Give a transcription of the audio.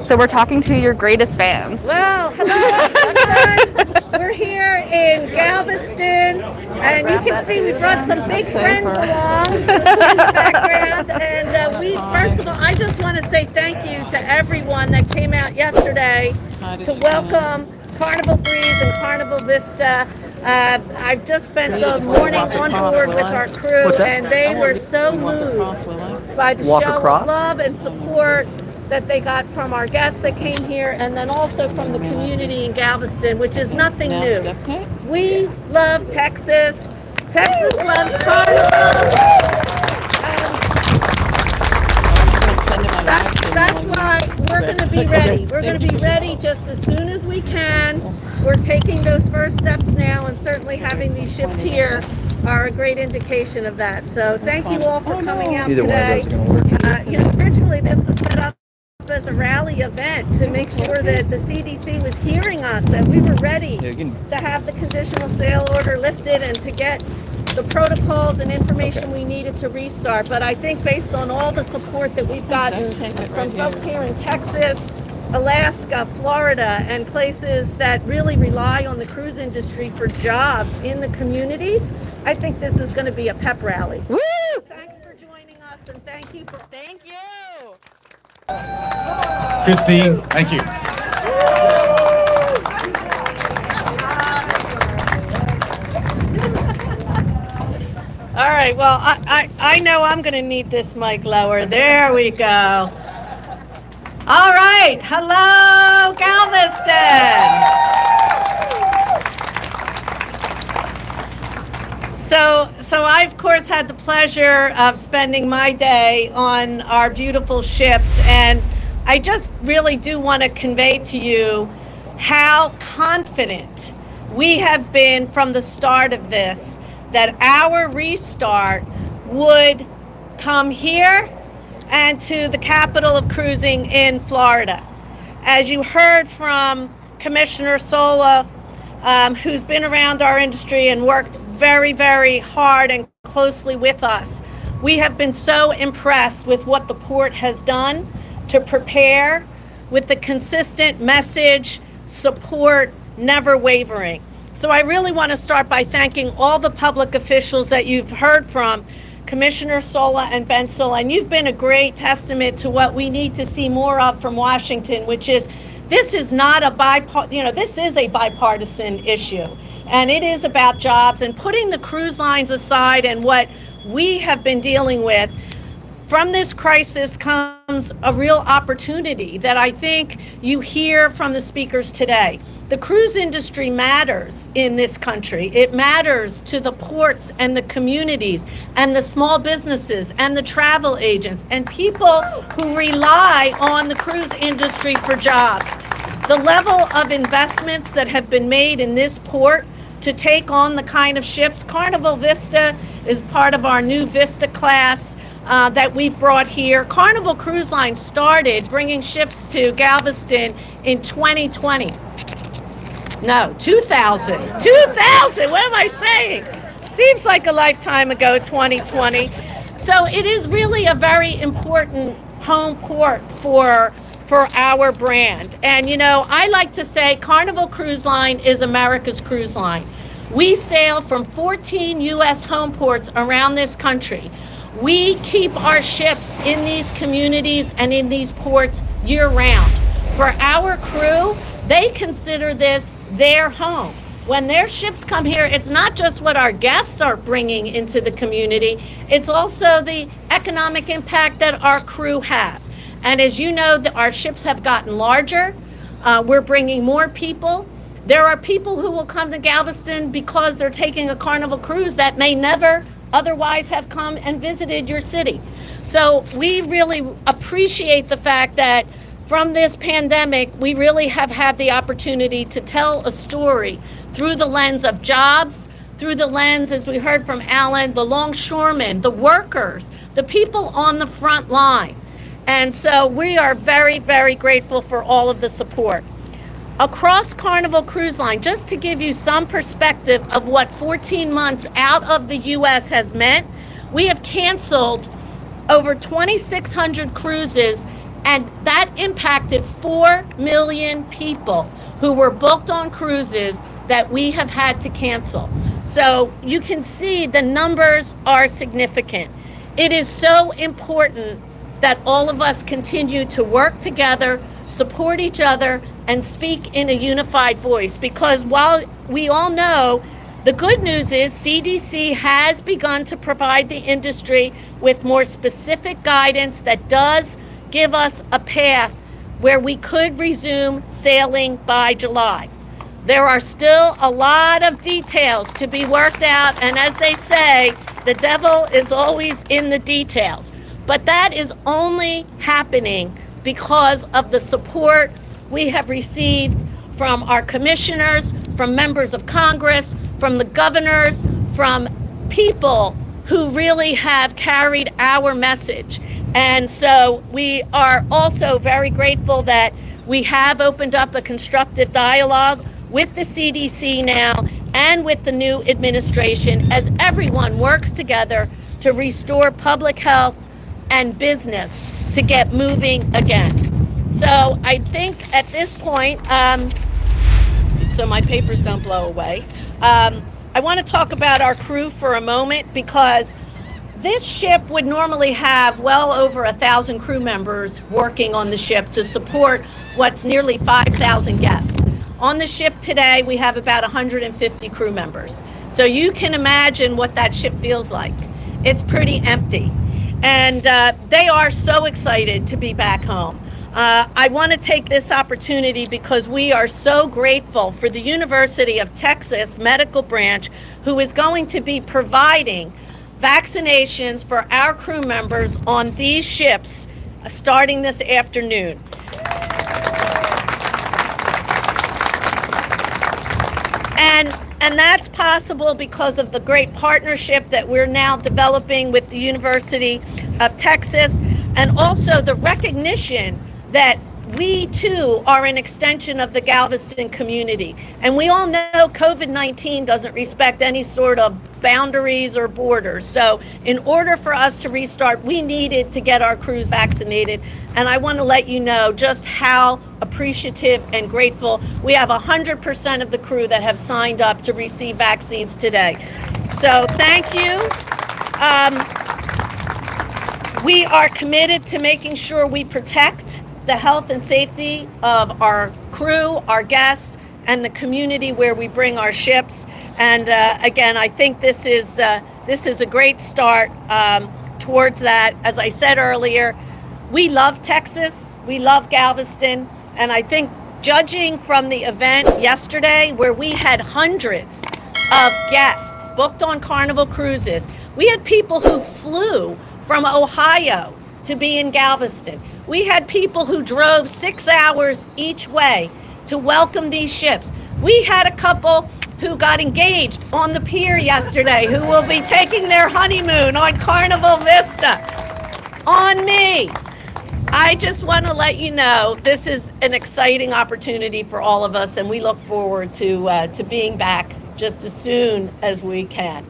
So we're talking to your greatest fans. Well, hello everyone. We're here in Galveston, and you can see we brought some big friends along in the background. And first of all, I just want to say thank you to everyone that came out yesterday to welcome Carnival Breeze and Carnival Vista. I've just spent the morning on board with our crew, and they were so moved by the show of love and support that they got from our guests that came here, and then also from the community in Galveston, which is nothing new. We love Texas. Texas loves Carnival. That's why we're going to be ready. We're going to be ready just as soon as we can. We're taking those first steps now, and certainly having these ships here are a great indication of that. So thank you all for coming out today. Originally this was set up as a rally event to make sure that the CDC was hearing us, and we were ready to have the conditional sale order lifted and to get the protocols and information we needed to restart. But I think based on all the support that we've gotten from folks here in Texas, Alaska, Florida, and places that really rely on the cruise industry for jobs in the communities, I think this is going to be a pep rally. Woo! Thanks for joining us, and thank you. Christine, thank you. All right, well, I know I'm going to need this mic lower. There we go. All right, hello, Galveston. So I, of course, had the pleasure of spending my day on our beautiful ships, and I just really do want to convey to you how confident we have been from the start of this that our restart would come here and to the capital of cruising in Florida. As you heard from Commissioner Sola, who's been around our industry and worked very, very hard and closely with us, we have been so impressed with what the port has done to prepare, with the consistent message, support, never wavering. So I really want to start by thanking all the public officials that you've heard from, Commissioner Sola and Ben Sola, and you've been a great testament to what we need to see more of from Washington, which is this is not a this is a bipartisan issue, and it is about jobs and putting the cruise lines aside and what we have been dealing with. From this crisis comes a real opportunity that I think you hear from the speakers today. The cruise industry matters in this country. It matters to the ports and the communities and the small businesses and the travel agents and people who rely on the cruise industry for jobs. The level of investments that have been made in this port to take on the kind of ships, Carnival Vista is part of our new Vista class that we've brought here. Carnival Cruise Line started bringing ships to Galveston in 2020. No, 2000. 2000, what am I saying? Seems like a lifetime ago, 2020. So it is really a very important home port for our brand. And I like to say Carnival Cruise Line is America's cruise line. We sail from 14 U.S. home ports around this country. We keep our ships in these communities and in these ports year round. For our crew, they consider this their home. When their ships come here, it's not just what our guests are bringing into the community, it's also the economic impact that our crew have. And as you know, our ships have gotten larger. We're bringing more people. There are people who will come to Galveston because they're taking a Carnival cruise that may never otherwise have come and visited your city. So we really appreciate the fact that from this pandemic, we really have had the opportunity to tell a story through the lens of jobs, through the lens, as we heard from Alan, the longshoremen, the workers, the people on the front line. And so we are very, very grateful for all of the support. Across Carnival Cruise Line, just to give you some perspective of what 14 months out of the U.S. has meant, we have canceled over 2,600 cruises And that impacted 4 million people who were booked on cruises that we have had to cancel. So you can see the numbers are significant. It is so important that all of us continue to work together, support each other, and speak in a unified voice. Because while we all know, the good news is CDC has begun to provide the industry with more specific guidance that does give us a path where we could resume sailing by July. There are still a lot of details to be worked out, and as they say, the devil is always in the details. But that is only happening because of the support we have received from our commissioners, from members of Congress, from the governors, from people who really have carried our message. And so we are also very grateful that we have opened up a constructive dialogue with the CDC now and with the new administration as everyone works together to restore public health and business to get moving again. So I think at this point, so my papers don't blow away, I want to talk about our crew for a moment, because this ship would normally have well over 1,000 crew members working on the ship to support what's nearly 5,000 guests. On the ship today, we have about 150 crew members. So you can imagine what that ship feels like. It's pretty empty. And they are so excited to be back home. I want to take this opportunity because we are so grateful for the University of Texas Medical Branch, who is going to be providing vaccinations for our crew members on these ships starting this afternoon. And that's possible because of the great partnership that we're now developing with the University of Texas, and also the recognition that we too are an extension of the Galveston community. And we all know COVID-19 doesn't respect any sort of boundaries or borders. So in order for us to restart, we needed to get our crews vaccinated. And I want to let you know just how appreciative and grateful. We have 100% of the crew that have signed up to receive vaccines today. So thank you. We are committed to making sure we protect the health and safety of our crew, our guests, and the community where we bring our ships. And again, I think this is a great start towards that. As I said earlier, we love Texas, we love Galveston, and I think judging from the event yesterday, where we had hundreds of guests booked on Carnival cruises, we had people who flew from Ohio to be in Galveston. We had people who drove 6 hours each way to welcome these ships. We had a couple who got engaged on the pier yesterday who will be taking their honeymoon on Carnival Vista. On me. I just want to let you know this is an exciting opportunity for all of us, and we look forward to being back just as soon as we can.